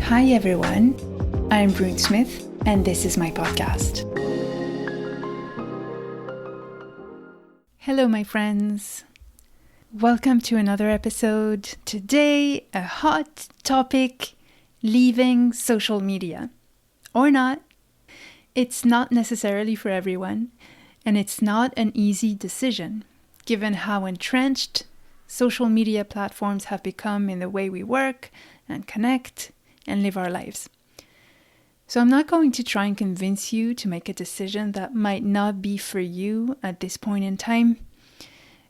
Hi everyone, I'm Brune Smith and this is my podcast. Hello my friends, welcome to another episode. Today, a hot topic, leaving social media. Or not. It's not necessarily for everyone, and it's not an easy decision, given how entrenched social media platforms have become in the way we work and connect and live our lives. So I'm not going to try and convince you to make a decision that might not be for you at this point in time,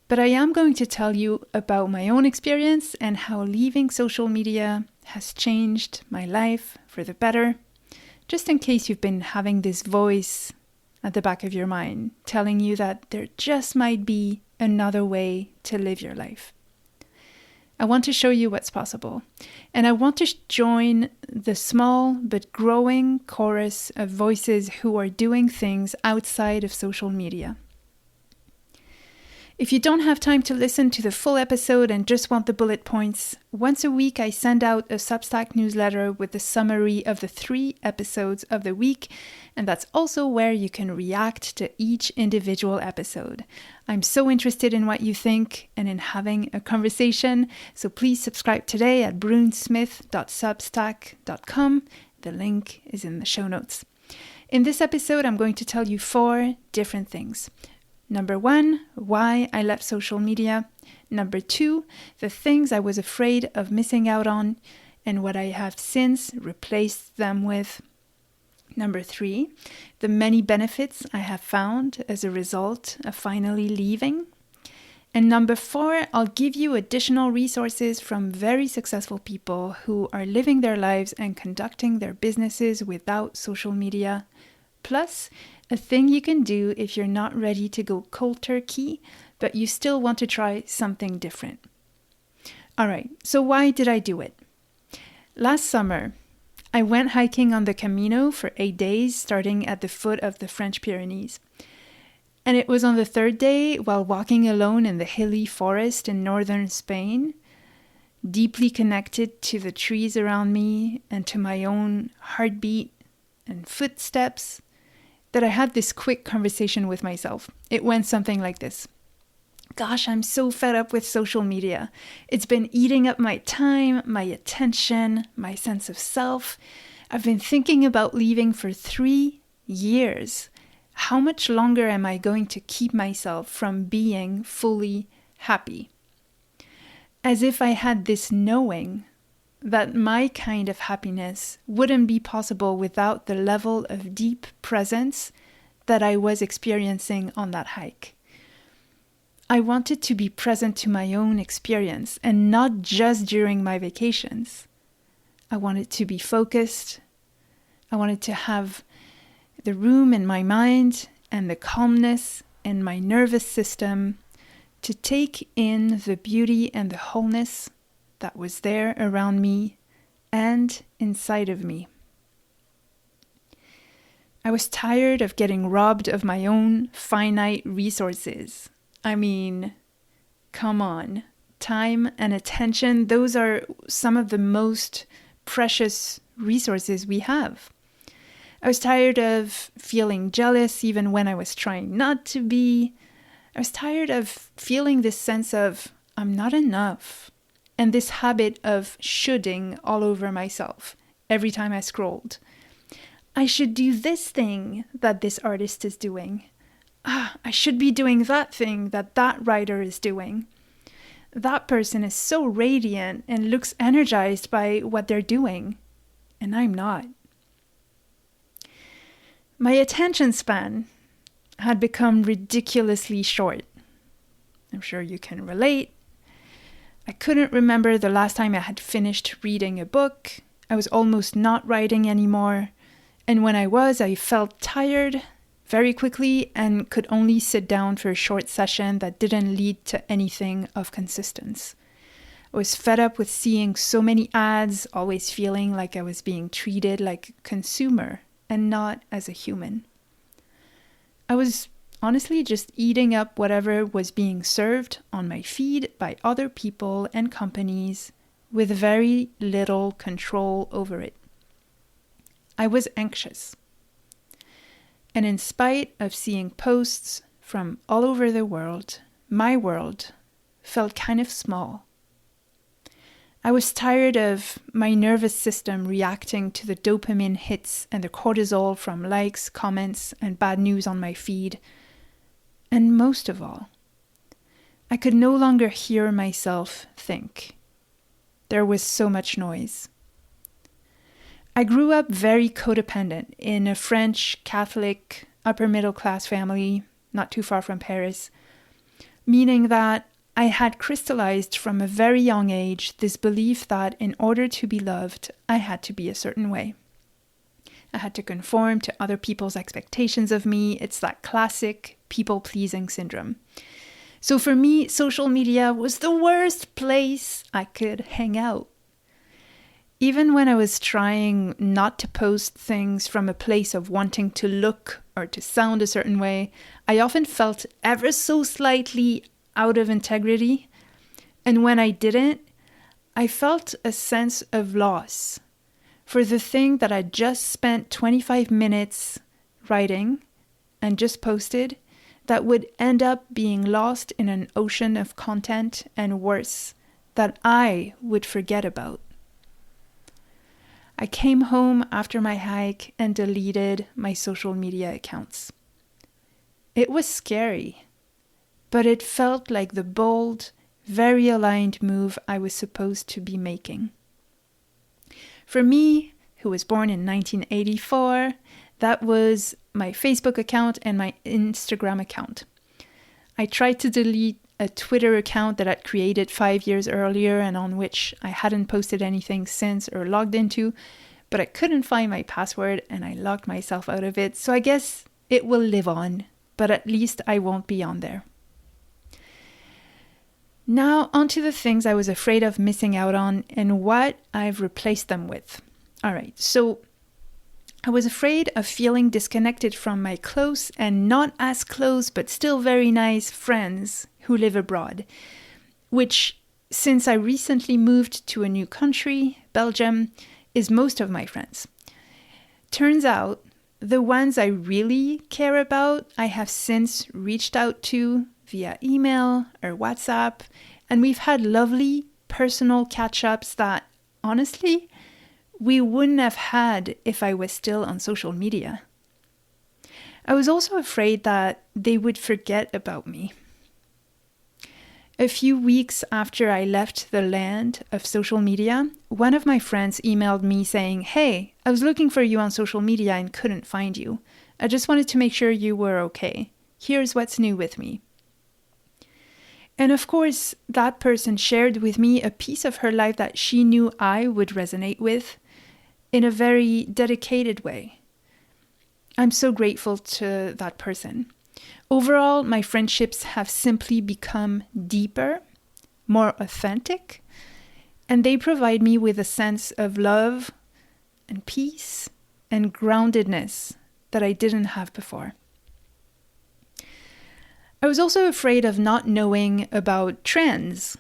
but I am going to tell you about my own experience and how leaving social media has changed my life for the better, just in case you've been having this voice at the back of your mind telling you that there just might be another way to live your life. I want to show you what's possible, and I want to join the small but growing chorus of voices who are doing things outside of social media. If you don't have time to listen to the full episode and just want the bullet points, once a week I send out a Substack newsletter with the summary of the 3 episodes of the week, and that's also where you can react to each individual episode. I'm so interested in what you think and in having a conversation, so please subscribe today at brunesmith.substack.com. The link is in the show notes. In this episode, I'm going to tell you 4 different things. Number 1, why I left social media. Number 2, the things I was afraid of missing out on and what I have since replaced them with. Number 3, the many benefits I have found as a result of finally leaving. And number 4, I'll give you additional resources from very successful people who are living their lives and conducting their businesses without social media. Plus, a thing you can do if you're not ready to go cold turkey, but you still want to try something different. All right, so why did I do it? Last summer, I went hiking on the Camino for 8 days, starting at the foot of the French Pyrenees. And it was on the 3rd day, while walking alone in the hilly forest in northern Spain, deeply connected to the trees around me and to my own heartbeat and footsteps, that I had this quick conversation with myself. It went something like this. Gosh, I'm so fed up with social media. It's been eating up my time, my attention, my sense of self. I've been thinking about leaving for 3 years. How much longer am I going to keep myself from being fully happy? As if I had this knowing that my kind of happiness wouldn't be possible without the level of deep presence that I was experiencing on that hike. I wanted to be present to my own experience and not just during my vacations. I wanted to be focused. I wanted to have the room in my mind and the calmness in my nervous system to take in the beauty and the wholeness that was there around me and inside of me. I was tired of getting robbed of my own finite resources. I mean, come on. Time and attention, those are some of the most precious resources we have. I was tired of feeling jealous even when I was trying not to be. I was tired of feeling this sense of I'm not enough. And this habit of shoulding all over myself every time I scrolled. I should do this thing that this artist is doing. I should be doing that thing that that writer is doing. That person is so radiant and looks energized by what they're doing, and I'm not. My attention span had become ridiculously short. I'm sure you can relate. I couldn't remember the last time I had finished reading a book. I was almost not writing anymore. And when I was, I felt tired very quickly and could only sit down for a short session that didn't lead to anything of consistence. I was fed up with seeing so many ads, always feeling like I was being treated like a consumer and not as a human. I was honestly just eating up whatever was being served on my feed by other people and companies with very little control over it. I was anxious. And in spite of seeing posts from all over the world, my world felt kind of small. I was tired of my nervous system reacting to the dopamine hits and the cortisol from likes, comments, and bad news on my feed. And most of all, I could no longer hear myself think. There was so much noise. I grew up very codependent in a French Catholic upper middle class family, not too far from Paris, meaning that I had crystallized from a very young age this belief that in order to be loved, I had to be a certain way. I had to conform to other people's expectations of me. It's that classic people-pleasing syndrome. So for me, social media was the worst place I could hang out. Even when I was trying not to post things from a place of wanting to look or to sound a certain way, I often felt ever so slightly out of integrity. And when I didn't, I felt a sense of loss for the thing that I just spent 25 minutes writing and just posted that would end up being lost in an ocean of content and worse, that I would forget about. I came home after my hike and deleted my social media accounts. It was scary, but it felt like the bold, very aligned move I was supposed to be making. For me, who was born in 1984, that was my Facebook account and my Instagram account. I tried to delete a Twitter account that I'd created 5 years earlier and on which I hadn't posted anything since or logged into, but I couldn't find my password and I locked myself out of it. So I guess it will live on, but at least I won't be on there. Now, onto the things I was afraid of missing out on and what I've replaced them with. All right, so I was afraid of feeling disconnected from my close and not as close, but still very nice friends who live abroad, which, since I recently moved to a new country, Belgium, is most of my friends. Turns out, the ones I really care about, I have since reached out to via email or WhatsApp, and we've had lovely personal catch-ups that, honestly, we wouldn't have had if I was still on social media. I was also afraid that they would forget about me. A few weeks after I left the land of social media, one of my friends emailed me saying, "Hey, I was looking for you on social media and couldn't find you. I just wanted to make sure you were okay. Here's what's new with me." And of course, that person shared with me a piece of her life that she knew I would resonate with in a very dedicated way. I'm so grateful to that person. Overall, my friendships have simply become deeper, more authentic, and they provide me with a sense of love and peace and groundedness that I didn't have before. I was also afraid of not knowing about trends.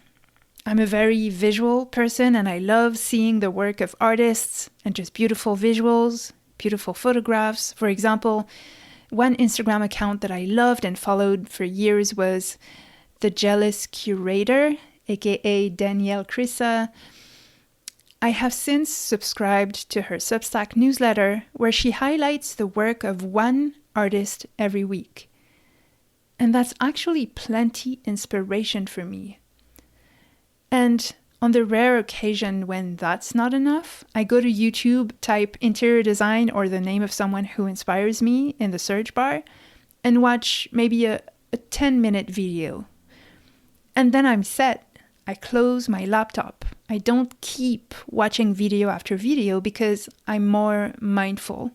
I'm a very visual person and I love seeing the work of artists and just beautiful visuals, beautiful photographs. For example, one Instagram account that I loved and followed for years was The Jealous Curator, aka Danielle Crissa. I have since subscribed to her Substack newsletter where she highlights the work of one artist every week. And that's actually plenty inspiration for me. And on the rare occasion when that's not enough, I go to YouTube, type interior design or the name of someone who inspires me in the search bar, and watch maybe a 10-minute video. And then I'm set. I close my laptop. I don't keep watching video after video because I'm more mindful.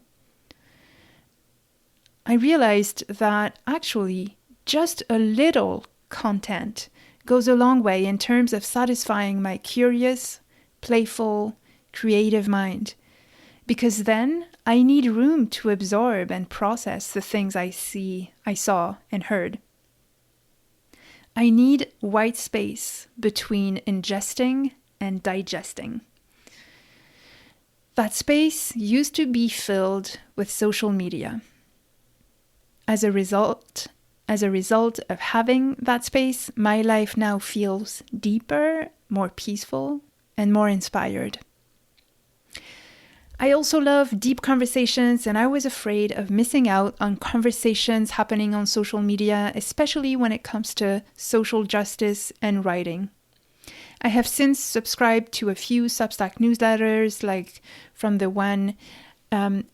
I realized that actually just a little content goes a long way in terms of satisfying my curious, playful, creative mind. Because then I need room to absorb and process the things I saw, and heard. I need white space between ingesting and digesting. That space used to be filled with social media. As a result of having that space, my life now feels deeper, more peaceful, and more inspired. I also love deep conversations, and I was afraid of missing out on conversations happening on social media, especially when it comes to social justice and writing. I have since subscribed to a few Substack newsletters, like from the one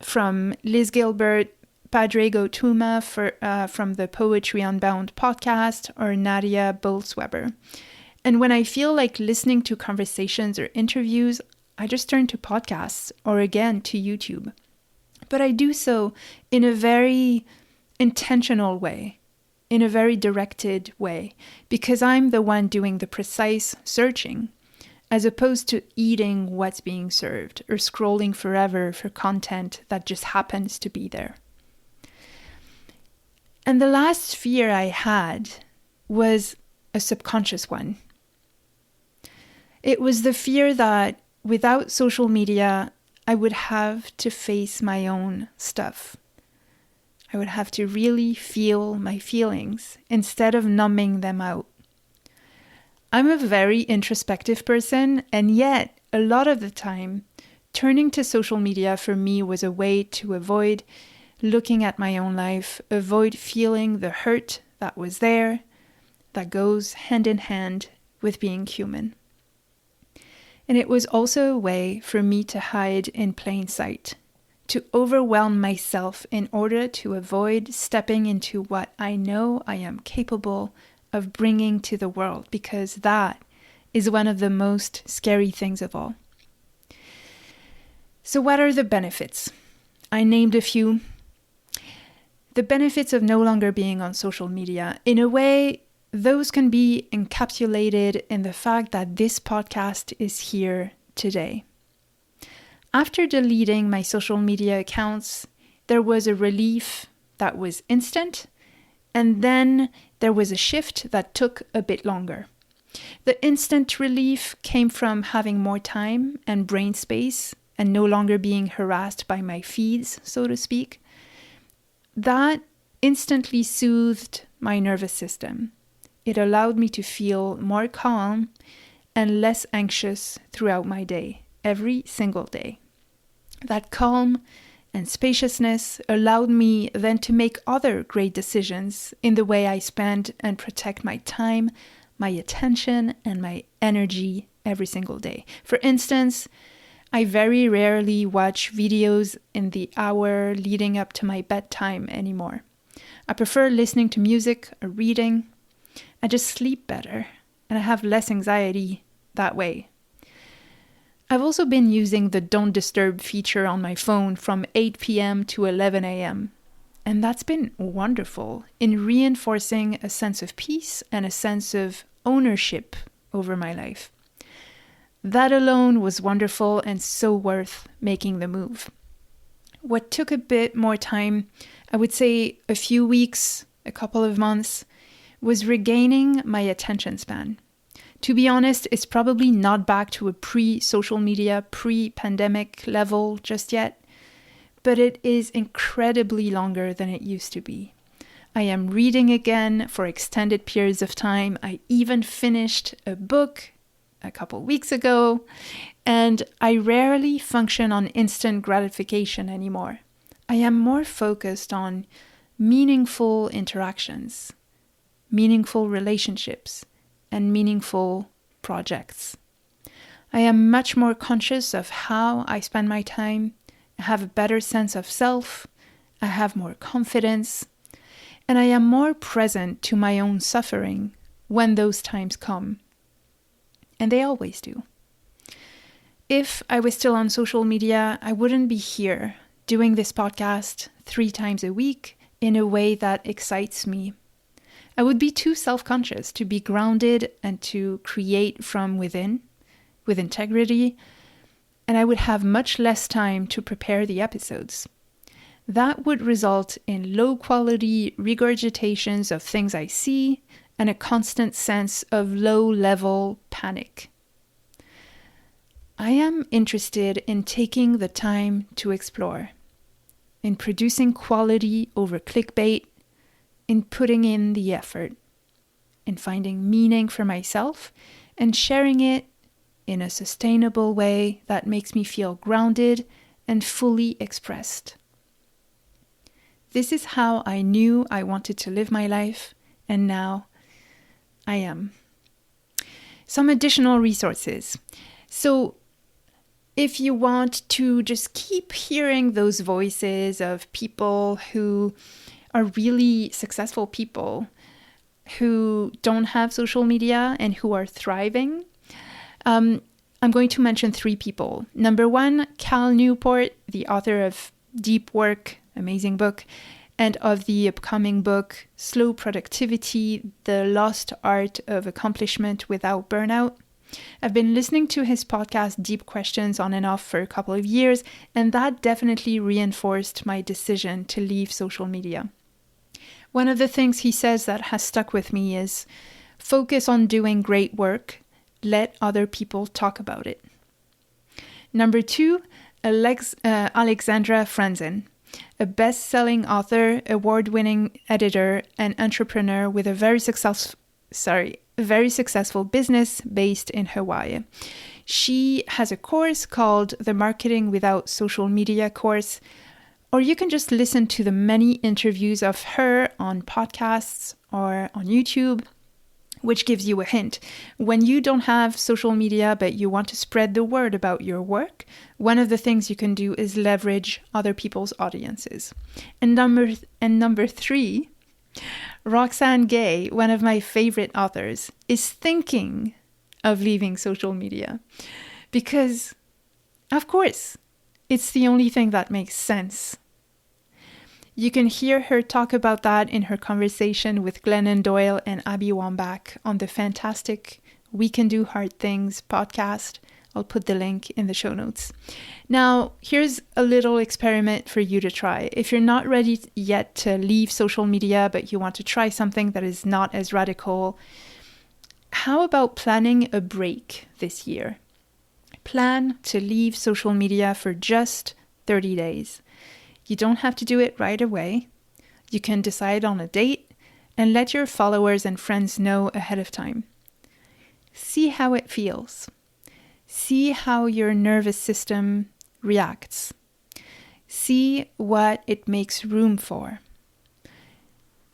from Liz Gilbert, Padraig Tuma from the Poetry Unbound podcast, or Nadia Bolz-Weber. And when I feel like listening to conversations or interviews, I just turn to podcasts or again to YouTube. But I do so in a very intentional way, in a very directed way, because I'm the one doing the precise searching, as opposed to eating what's being served or scrolling forever for content that just happens to be there. And the last fear I had was a subconscious one. It was the fear that without social media, I would have to face my own stuff. I would have to really feel my feelings instead of numbing them out. I'm a very introspective person, and yet a lot of the time, turning to social media for me was a way to avoid looking at my own life, avoid feeling the hurt that was there, that goes hand in hand with being human. And it was also a way for me to hide in plain sight, to overwhelm myself in order to avoid stepping into what I know I am capable of bringing to the world, because that is one of the most scary things of all. So what are the benefits? I named a few. The benefits of no longer being on social media. In a way, those can be encapsulated in the fact that this podcast is here today. After deleting my social media accounts, there was a relief that was instant, and then there was a shift that took a bit longer. The instant relief came from having more time and brain space and no longer being harassed by my feeds, so to speak. That instantly soothed my nervous system. It allowed me to feel more calm and less anxious throughout my day, every single day. That calm and spaciousness allowed me then to make other great decisions in the way I spend and protect my time, my attention, and my energy every single day. For instance, I very rarely watch videos in the hour leading up to my bedtime anymore. I prefer listening to music or reading. I just sleep better, and I have less anxiety that way. I've also been using the Don't Disturb feature on my phone from 8 p.m. to 11 a.m. And that's been wonderful in reinforcing a sense of peace and a sense of ownership over my life. That alone was wonderful and so worth making the move. What took a bit more time, I would say a few weeks, a couple of months, was regaining my attention span. To be honest, it's probably not back to a pre-social media, pre-pandemic level just yet, but it is incredibly longer than it used to be. I am reading again for extended periods of time. I even finished a book a couple weeks ago, and I rarely function on instant gratification anymore. I am more focused on meaningful interactions, meaningful relationships, and meaningful projects. I am much more conscious of how I spend my time. I have a better sense of self. I have more confidence. And I am more present to my own suffering when those times come. And they always do. If I was still on social media, I wouldn't be here doing this podcast 3 times a week in a way that excites me. I would be too self-conscious to be grounded and to create from within, with integrity, and I would have much less time to prepare the episodes. That would result in low-quality regurgitations of things I see and a constant sense of low-level panic. I am interested in taking the time to explore, in producing quality over clickbait, in putting in the effort, in finding meaning for myself and sharing it in a sustainable way that makes me feel grounded and fully expressed. This is how I knew I wanted to live my life, and now I am. Some additional resources. So if you want to just keep hearing those voices of people who are really successful people who don't have social media and who are thriving, I'm going to mention 3 people. Number 1, Cal Newport, the author of Deep Work, amazing book, and of the upcoming book, Slow Productivity, The Lost Art of Accomplishment Without Burnout. I've been listening to his podcast, Deep Questions, on and off for a couple of years, and that definitely reinforced my decision to leave social media. One of the things he says that has stuck with me is focus on doing great work, let other people talk about it. Number 2, Alexandra Franzen, a best-selling author, award-winning editor, and entrepreneur with a very successful business based in Hawaii. She has a course called the Marketing Without Social Media course, or you can just listen to the many interviews of her on podcasts or on YouTube, which gives you a hint. When you don't have social media, but you want to spread the word about your work, one of the things you can do is leverage other people's audiences. And number 3, Roxane Gay, one of my favorite authors, is thinking of leaving social media because, of course, it's the only thing that makes sense. You can hear her talk about that in her conversation with Glennon Doyle and Abby Wambach on the fantastic We Can Do Hard Things podcast. I'll put the link in the show notes. Now, here's a little experiment for you to try. If you're not ready yet to leave social media, but you want to try something that is not as radical, how about planning a break this year? Plan to leave social media for just 30 days. You don't have to do it right away. You can decide on a date and let your followers and friends know ahead of time. See how it feels. See how your nervous system reacts. See what it makes room for.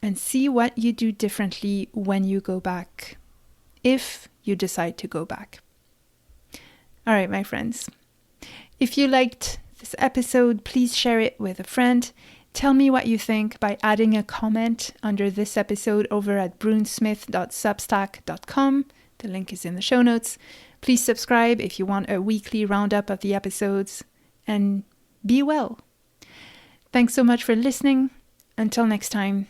And see what you do differently when you go back, if you decide to go back. All right, my friends. If you liked this episode, please share it with a friend. Tell me what you think by adding a comment under this episode over at brunsmith.substack.com. The link is in the show notes. Please subscribe if you want a weekly roundup of the episodes. And be well. Thanks so much for listening. Until next time,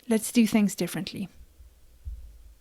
let's do things differently.